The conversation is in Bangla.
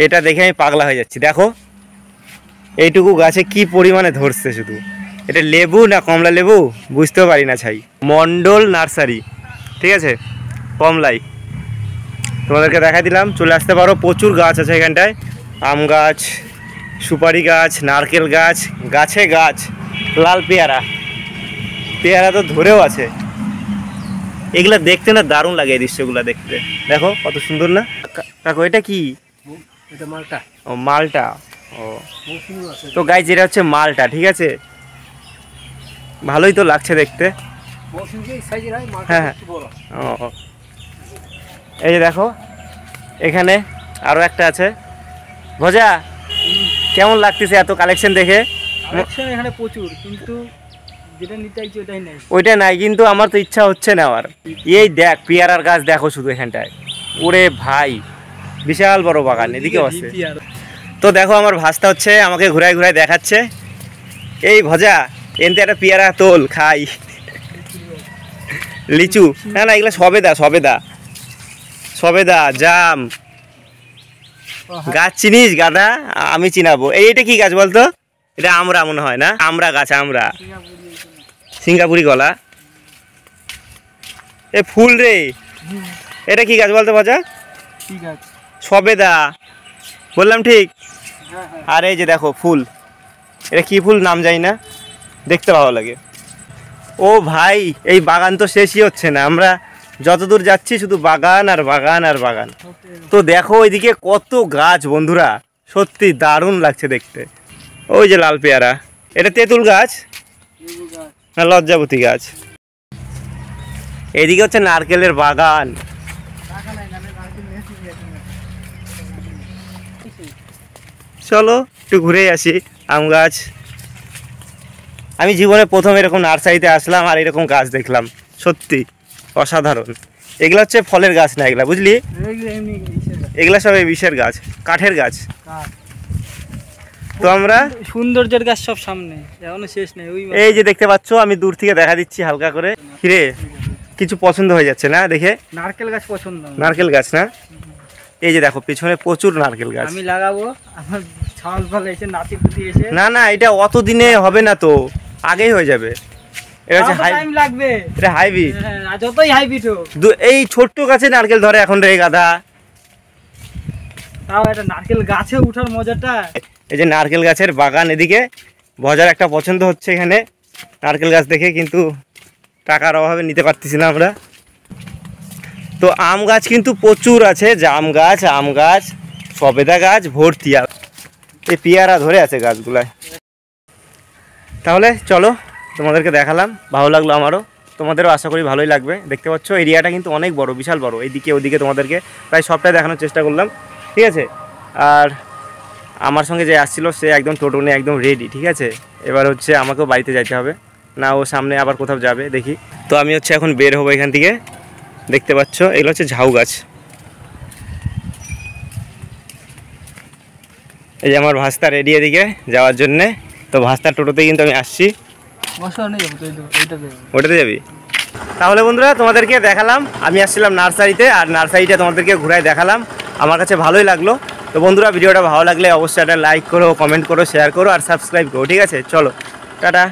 এটা দেখে আমি পাগলা হয়ে যাচ্ছি। দেখো এইটুকু গাছে কি পরিমাণে ধরছে, শুধু এটা লেবু না কমলা লেবু বুঝতেও পারি না। ছাই মণ্ডল নার্সারি, ঠিক আছে, কমলাই তোমাদেরকে দেখাই দিলাম। চলে আসতে পারো, প্রচুর গাছ আছে এখানটায়। আম গাছ, সুপারি গাছ, নারকেল গাছ, গাছে গাছ, লাল পেয়ারা, পেয়ারা তো ধরেও আছে। এগুলা দেখতে না দারুণ লাগে, এই দৃশ্যগুলো দেখতে। দেখো কত সুন্দর না কাকু, এটা কি? এটা মালটা। ও মালটা। ও তো গাইজ এটা হচ্ছে মালটা, ঠিক আছে, ভালোই তো লাগছে দেখতে। হ্যাঁ হ্যাঁ ও, এই যে দেখো এখানে আরও একটা আছে। ভজা কেমন লাগতেছে এত কালেকশন দেখে? কালেকশন এখানে প্রচুর, কিন্তু যেটা নিতে চাইছি ওটাই নাই। ওইটা নাই, কিন্তু আমার তো ইচ্ছা হচ্ছে না আমার। এই দেখ পেয়ারার গাছ দেখো শুধু এখানটায়, ওরে ভাই বিশাল বড় বাগান, এদিকেও আছে। তো দেখো আমার ভাস্তা হচ্ছে আমাকে ঘুরায় ঘুরায় দেখাচ্ছে। এই ভজা এনতে একটা পেয়ারা তোল খাই। লিচু না না, এগুলো সবেদা, সবেদা, সবেদা, জাম গাছ চিনিস গাদা? আমি চিনাবো। এইটা কি গাছ বলতো? এটা আমরা মনে হয় না, আমরা গাছ, আমরা সিঙ্গাপুরি কলা। এ ফুল রে, এটা কি গাছ বলতো ভজা? সবেদা বললাম ঠিক? আর এই যে দেখো ফুল, এটা কি ফুল নাম জানি না, দেখতে ভালো লাগে। ও ভাই এই বাগান তো শেষই হচ্ছে না, আমরা যতদূর যাচ্ছি শুধু বাগান আর বাগান আর বাগান। তো দেখো ওইদিকে কত গাছ বন্ধুরা, সত্যি দারুণ লাগছে দেখতে। ওই যে লাল পেয়ারা, এটা তেঁতুল গাছ না লজ্জাবতী গাছ? এদিকে হচ্ছে নারকেলের বাগান। চলো একটু ঘুরে আসি। আম গাছ, আমি জীবনে প্রথম এরকম নার্সারিতে আসলাম আর এরকম গাছ দেখলাম, সত্যি অসাধারণ। এগুলা হচ্ছে ফলের গাছ না, এগুলা বুঝলি, এগুলা সব বিষের গাছ, কাঠের গাছ। তো আমরা সৌন্দর্যের গাছ সব সামনে, এখনো শেষ নেই। এই যে দেখতে পাচ্ছ, আমি দূর থেকে দেখা দিচ্ছি হালকা করে। কিরে কিছু পছন্দ হয়ে যাচ্ছে না দেখে? নারকেল গাছ পছন্দ। নারকেল গাছ না, এই যে দেখো পিছনে প্রচুর নারকেল গাছ। আমি লাগাবো, আমার ছাল ফল এসে নাতিপুতি এসে। না না, এটা অত দিনে হবে না তো, আগেই হয়ে যাবে। এটা হচ্ছে টাইম লাগবে, এটা হাইব্রিড। হ্যাঁ যতই হাইব্রিড হোক, এই ছোট্ট গাছে নারকেল ধরে এখন রে গাধা। তাও এটা নারকেল গাছে উঠার মজাটা। এই যে নারকেল গাছের বাগান, এদিকে ভজার একটা পছন্দ হচ্ছে এখানে নারকেল গাছ দেখে, কিন্তু টাকার অভাবে নিতে পারতেছি না আমরা। তো আম গাছ কিন্তু প্রচুর আছে, জাম গাছ, আম গাছ, সবেদা গাছ ভর্তি, এই পেয়ারা ধরে আছে গাছগুলায়। তাহলে চলো তোমাদেরকে দেখালাম, ভালো লাগলো আমারও, তোমাদেরও আশা করি ভালোই লাগবে। দেখতে পাচ্ছ এরিয়াটা কিন্তু অনেক বড়, বিশাল বড়, এইদিকে ওদিকে তোমাদেরকে প্রায় সবটাই দেখানোর চেষ্টা করলাম, ঠিক আছে। আর আমার সঙ্গে যে আসছিল সে একদম টোটো নিয়ে একদম রেডি, ঠিক আছে। এবার হচ্ছে আমাকেও বাড়িতে যাইতে হবে, না ও সামনে আবার কোথাও যাবে দেখি। তো আমি হচ্ছে এখন বের হবো এখান থেকে। দেখতে পাচ্ছ এগুলো হচ্ছে ঝাউ গাছ। এই যে আমার ভাস্তা রেডি এদিকে যাওয়ার জন্যে। তো ভাস্তার টোটোতে কিন্তু আমি আসছি। ওটাতে যাবি? তাহলে বন্ধুরা তোমাদেরকে দেখালাম, আমি আসছিলাম নার্সারিতে, আর নার্সারিটা তোমাদেরকে ঘুরাই দেখালাম, আমার কাছে ভালোই লাগলো। তো বন্ধুরা ভিডিওটা ভালো লাগলে অবশ্যই একটা লাইক করো, কমেন্ট করো, শেয়ার করো আর সাবস্ক্রাইব করো, ঠিক আছে। চলো টাটা।